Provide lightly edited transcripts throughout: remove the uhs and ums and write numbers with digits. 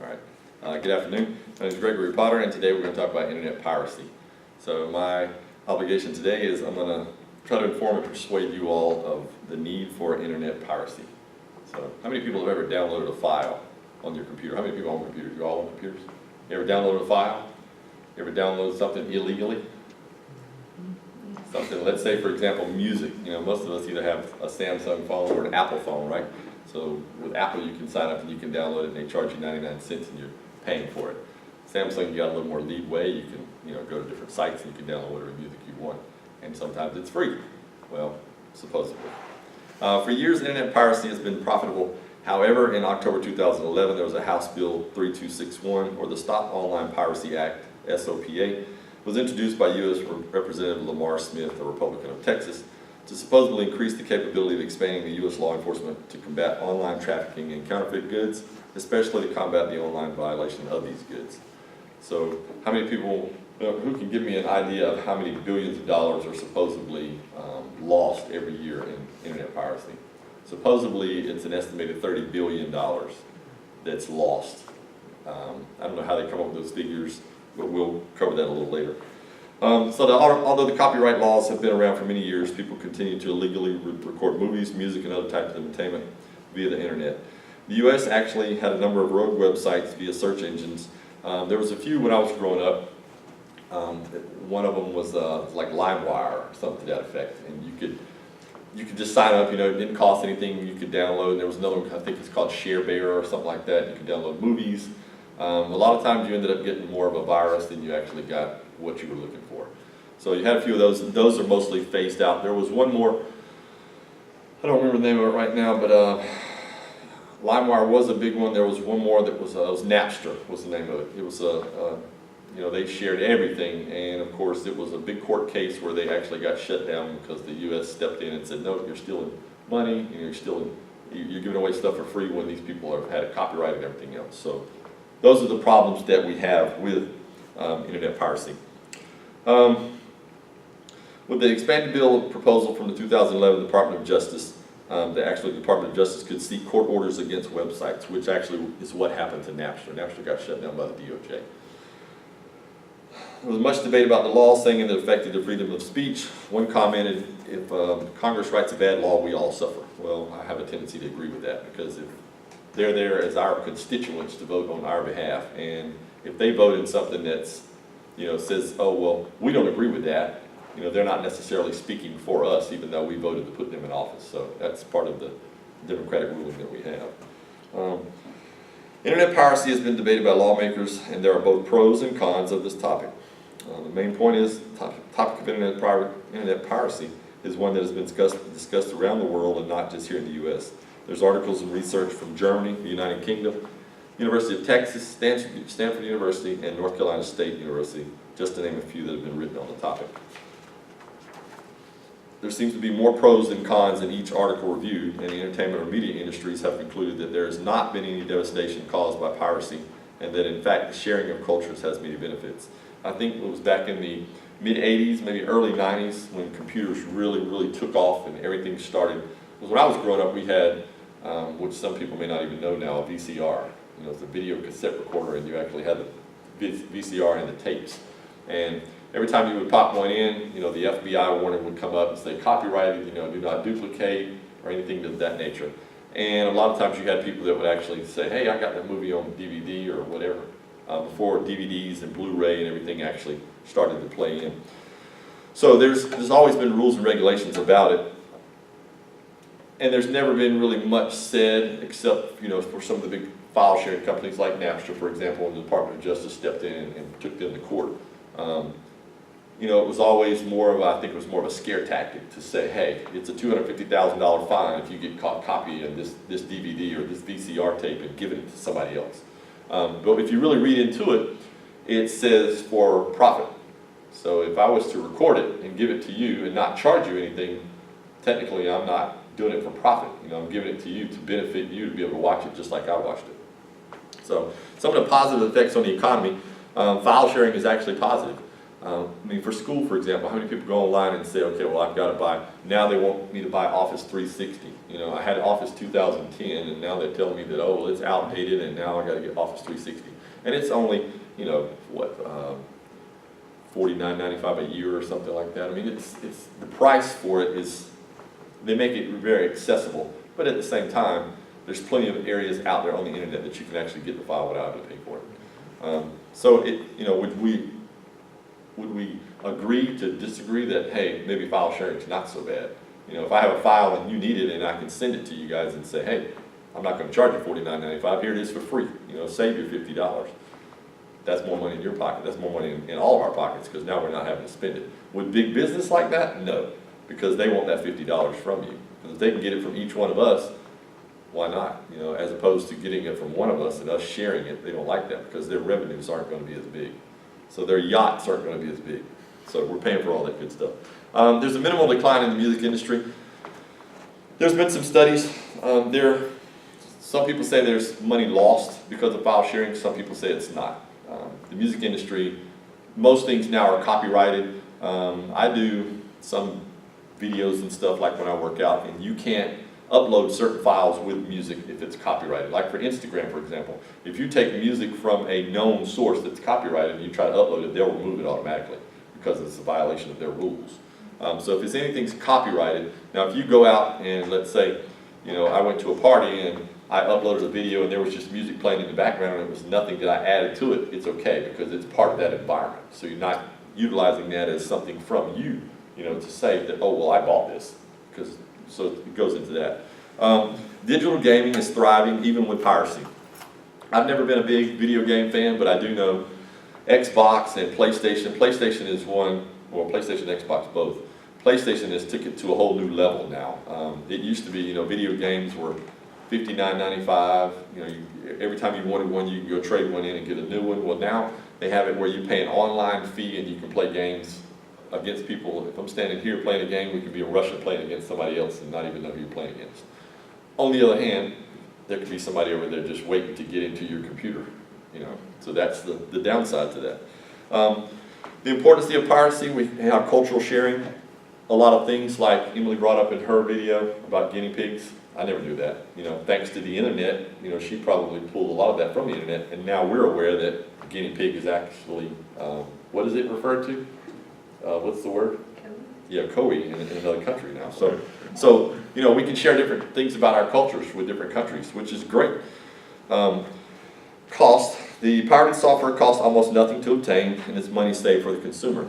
All right. Good afternoon. My name is Gregory Potter, and today we're going to talk about internet piracy. So my obligation today is I'm going to try to inform and persuade you all of the need for internet piracy. So how many people have ever downloaded a file on your computer? How many people own computers? You all own computers? You ever downloaded a file? You ever downloaded something illegally? Something, let's say for example, music. You know, most of us either have a Samsung phone or an Apple phone, right? So with Apple you can sign up and you can download it and they charge you 99 cents and you're paying for it. Samsung, you got a little more leeway. You can go to different sites and you can download whatever music you want. And sometimes it's free. Well, supposedly. For years, internet piracy has been profitable. However, in October 2011, there was a House Bill 3261, or the Stop Online Piracy Act, SOPA, was introduced by U.S. Representative Lamar Smith, a Republican of Texas, to supposedly increase the capability of expanding the U.S. law enforcement to combat online trafficking in counterfeit goods, especially to combat the online violation of these goods. So how many people, who can give me an idea of how many billions of dollars are supposedly lost every year in internet piracy? Supposedly it's an estimated $30 billion that's lost. I don't know how they come up with those figures, but we'll cover that a little later. Although the copyright laws have been around for many years, people continue to illegally record movies, music, and other types of entertainment via the internet. The U.S. actually had a number of rogue websites via search engines. There was a few when I was growing up. One of them was like LimeWire or something to that effect, and you could just sign up. You know, it didn't cost anything. You could download. There was another one, I think it's called ShareBear or something like that. You could download movies. A lot of times you ended up getting more of a virus than you actually got what you were looking for. So you had a few of those, and those are mostly phased out. There was one more, I don't remember the name of it right now, but LimeWire was a big one. There was one more that was Napster was the name of it. It was they shared everything, and of course it was a big court case where they actually got shut down because the U.S. stepped in and said, no, you're stealing money, and you're giving away stuff for free when these people have had it copyrighted and everything else. So those are the problems that we have with internet piracy. With the expanded bill proposal from the 2011 Department of Justice, the Department of Justice could seek court orders against websites, which actually is what happened to Napster. Napster got shut down by the DOJ. There was much debate about the law, saying it affected the freedom of speech. One commented, if Congress writes a bad law, we all suffer. Well, I have a tendency to agree with that, because if they're there as our constituents to vote on our behalf, and if they vote in something that's, says, oh, well, we don't agree with that, they're not necessarily speaking for us, even though we voted to put them in office. So that's part of the democratic ruling that we have. Internet piracy has been debated by lawmakers, and there are both pros and cons of this topic. The main point is the topic of internet piracy is one that has been discussed around the world and not just here in the U.S. There's articles and research from Germany, the United Kingdom, University of Texas, Stanford University, and North Carolina State University, just to name a few that have been written on the topic. There seems to be more pros than cons in each article reviewed, and the entertainment or media industries have concluded that there has not been any devastation caused by piracy, and that in fact the sharing of cultures has many benefits. I think it was back in the mid-'80s, maybe early '90s, when computers really took off and everything started. Because when I was growing up, we had, which some people may not even know now, a VCR. It's a video cassette recorder, and you actually had the VCR and the tapes. And every time you would pop one in, the FBI warning would come up and say copyrighted, do not duplicate, or anything of that nature. And a lot of times you had people that would actually say, hey, I got that movie on DVD or whatever, before DVDs and Blu-ray and everything actually started to play in. So there's always been rules and regulations about it. And there's never been really much said, except for some of the big file sharing companies like Napster, for example, when the Department of Justice stepped in and took them to court. It was always more of a scare tactic to say, hey, it's a $250,000 fine if you get caught copying this DVD or this VCR tape and giving it to somebody else. But if you really read into it, it says for profit. So if I was to record it and give it to you and not charge you anything, technically I'm not doing it for profit. I'm giving it to you to benefit you to be able to watch it just like I watched it. So some of the positive effects on the economy, file sharing is actually positive. I mean, for school, for example, how many people go online and say, okay, well, I've got to buy, now they want me to buy Office 360. You know, I had Office 2010, and now they're telling me that, oh, well, it's outdated, and now I got to get Office 360. And it's only, you know, what, $49.95 a year or something like that. I mean, it's the price for it is, they make it very accessible, but at the same time, there's plenty of areas out there on the internet that you can actually get the file without having to pay for it. So it, you know, would we agree to disagree that, hey, maybe file sharing is not so bad? You know, if I have a file and you need it and I can send it to you guys and say, hey, I'm not going to charge you $49.95, here it is for free, you know, save your $50. That's more money in your pocket. That's more money in all of our pockets, because now we're not having to spend it. Would big business like that? No, because they want that $50 from you. Because if they can get it from each one of us, why not? You know, as opposed to getting it from one of us and us sharing it, they don't like that because their revenues aren't going to be as big. So their yachts aren't going to be as big. So we're paying for all that good stuff. There's a minimal decline in the music industry. There's been some studies. Some people say there's money lost because of file sharing. Some people say it's not. The music industry, most things now are copyrighted. I do some videos and stuff like when I work out, and you can't upload certain files with music if it's copyrighted. Like for Instagram, for example, if you take music from a known source that's copyrighted and you try to upload it, they'll remove it automatically because it's a violation of their rules. So if it's anything's copyrighted, now if you go out and let's say, you know, I went to a party and I uploaded a video and there was just music playing in the background and it was nothing that I added to it, it's okay because it's part of that environment. So you're not utilizing that as something from you, you know, to say that, oh, well, I bought this, because so it goes into that. Digital gaming is thriving even with piracy. I've never been a big video game fan, but I do know Xbox and PlayStation. PlayStation is one, well, PlayStation and Xbox both. PlayStation has took it to a whole new level now. It used to be, you know, video games were $59.95. You know, every time you wanted one, you could go trade one in and get a new one. Well, now they have it where you pay an online fee and you can play games against people. If I'm standing here playing a game, we could be in Russia playing against somebody else and not even know who you're playing against. On the other hand, there could be somebody over there just waiting to get into your computer, you know. So that's the downside to that. The importance of piracy, we have cultural sharing. A lot of things like Emily brought up in her video about guinea pigs. I never knew that. You know, thanks to the internet, you know, she probably pulled a lot of that from the internet, and now we're aware that guinea pig is actually, what is it referred to? What's the word? Yeah, Koi in another country now. So you know, we can share different things about our cultures with different countries, which is great. Cost. The pirated software costs almost nothing to obtain, and it's money saved for the consumer.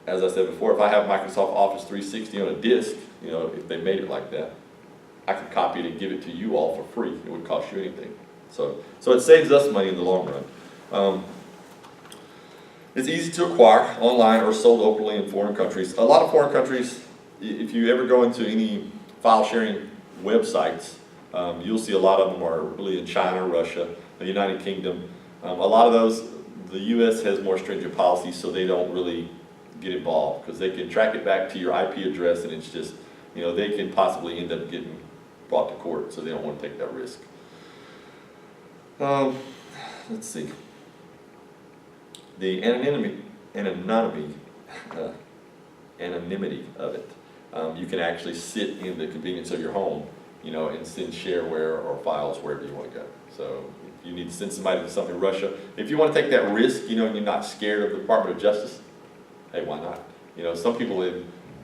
As I said before, if I have Microsoft Office 360 on a disk, you know, if they made it like that, I could copy it and give it to you all for free. It wouldn't cost you anything. So it saves us money in the long run. It's easy to acquire online or sold locally in foreign countries. A lot of foreign countries, if you ever go into any file sharing websites, you'll see a lot of them are really in China, Russia, the United Kingdom. A lot of those, the U.S. has more stringent policies, so they don't really get involved because they can track it back to your IP address, and it's just, you know, they can possibly end up getting brought to court, so they don't want to take that risk. Let's see. The anonymity of it. You can actually sit in the convenience of your home, you know, and send shareware or files wherever you want to go. So if you need to send somebody to something in Russia, if you want to take that risk, you know, and you're not scared of the Department of Justice, hey, why not? You know, some people,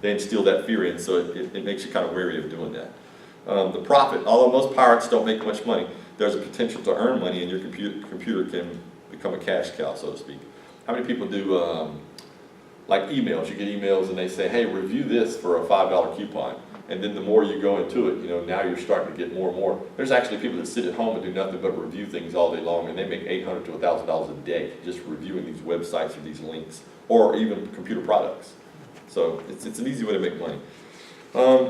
they instill that fear in, so it makes you kind of wary of doing that. The profit, although most pirates don't make much money, there's a potential to earn money, and your computer can become a cash cow, so to speak. How many people do like emails? You get emails and they say, hey, review this for a $5 coupon. And then the more you go into it, you know, now you're starting to get more and more. There's actually people that sit at home and do nothing but review things all day long, and they make $800 to $1,000 a day just reviewing these websites or these links, or even computer products. So it's an easy way to make money.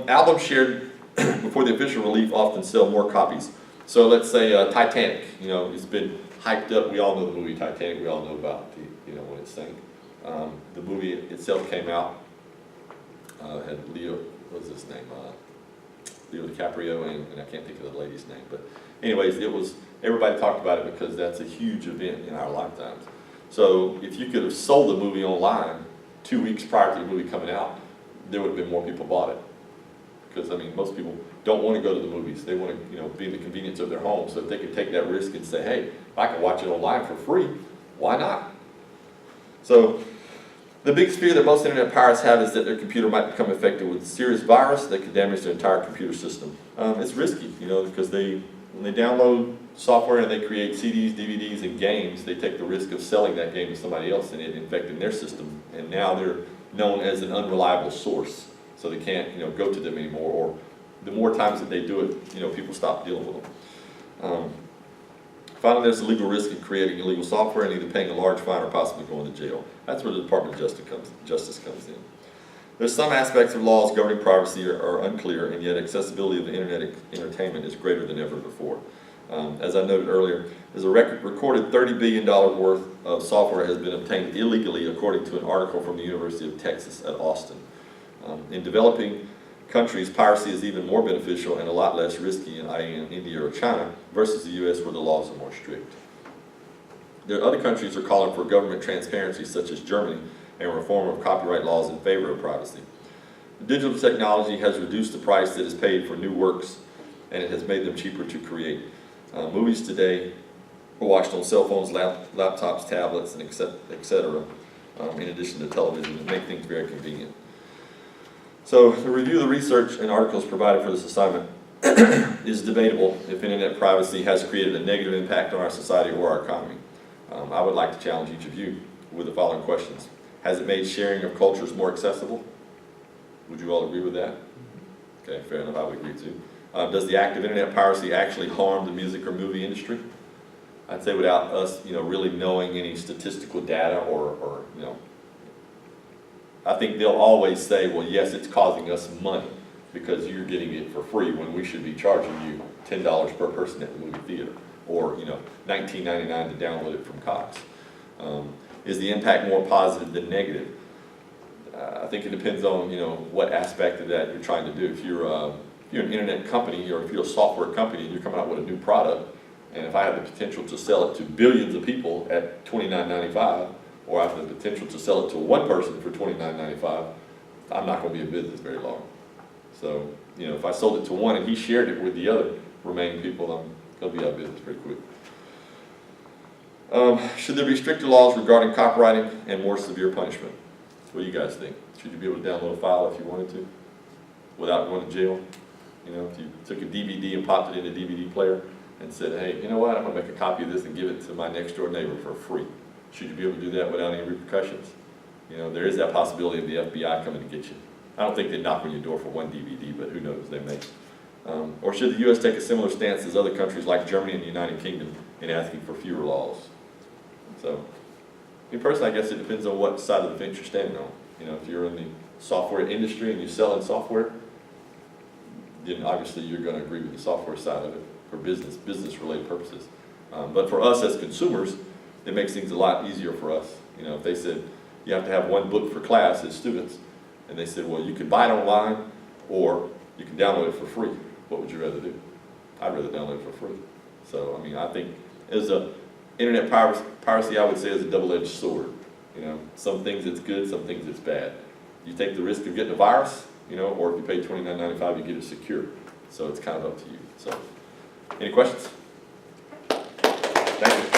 Albums shared before the official release often sell more copies. So let's say Titanic, you know, it's been hyped up. We all know the movie Titanic. We all know about the, you know, when it sank. The movie itself came out, had Leo, what was his name? Leo DiCaprio, and I can't think of the lady's name. But anyways, everybody talked about it because that's a huge event in our lifetimes. So if you could have sold the movie online 2 weeks prior to the movie coming out, there would have been more people bought it. Because, I mean, most people don't want to go to the movies. They want to, be in the convenience of their home. So if they could take that risk and say, hey, if I can watch it online for free, why not? So the biggest fear that most internet pirates have is that their computer might become infected with a serious virus that could damage their entire computer system. It's risky, because when they download software and they create CDs, DVDs, and games, they take the risk of selling that game to somebody else and it infecting their system. And now they're known as an unreliable source. So they can't, go to them anymore, or the more times that they do it, people stop dealing with them. Finally, there's a legal risk in creating illegal software and either paying a large fine or possibly going to jail. That's where the Department of Justice comes in. There's some aspects of laws governing privacy are unclear, and yet accessibility of the internet entertainment is greater than ever before. As I noted earlier, there's a recorded $30 billion worth of software has been obtained illegally, according to an article from the University of Texas at Austin. In developing countries, piracy is even more beneficial and a lot less risky, i.e. in India or China, versus the U.S. where the laws are more strict. There are other countries are calling for government transparency, such as Germany, and reform of copyright laws in favor of privacy. Digital technology has reduced the price that is paid for new works, and it has made them cheaper to create. Movies today are watched on cell phones, laptops, tablets, and etc. In addition to television, and make things very convenient. So, to review the research and articles provided for this assignment, is debatable if internet privacy has created a negative impact on our society or our economy. I would like to challenge each of you with the following questions. Has it made sharing of cultures more accessible? Would you all agree with that? Okay, fair enough, I would agree too. Does the act of internet piracy actually harm the music or movie industry? I'd say without us, really knowing any statistical data or I think they'll always say, well, yes, it's causing us money because you're getting it for free when we should be charging you $10 per person at the movie theater, or $19.99 to download it from Cox. Is the impact more positive than negative? I think it depends on what aspect of that you're trying to do. If you're an internet company, or if you're a software company and you're coming out with a new product, and if I have the potential to sell it to billions of people at $29.95, or I have the potential to sell it to one person for $29.95, I'm not going to be in business very long. So, if I sold it to one and he shared it with the other remaining people, I'm going to be out of business pretty quick. Should there be stricter laws regarding copywriting and more severe punishment? What do you guys think? Should you be able to download a file if you wanted to without going to jail? If you took a DVD and popped it in a DVD player and said, hey, you know what, I'm going to make a copy of this and give it to my next door neighbor for free. Should you be able to do that without any repercussions? There is that possibility of the FBI coming to get you. I don't think they knock on your door for one DVD, but who knows, they may. Or should the U.S. take a similar stance as other countries like Germany and the United Kingdom in asking for fewer laws? So, personally, I guess it depends on what side of the fence you're standing on. If you're in the software industry and you're selling software, then obviously you're going to agree with the software side of it for business-related purposes. But for us as consumers, it makes things a lot easier for us. If they said you have to have one book for class as students, and they said, well, you can buy it online or you can download it for free. What would you rather do? I'd rather download it for free. So, I think as a internet piracy, I would say, is a double-edged sword. Some things it's good, some things it's bad. You take the risk of getting a virus, or if you pay $29.95, you get it secure. So it's kind of up to you. So, any questions? Thank you.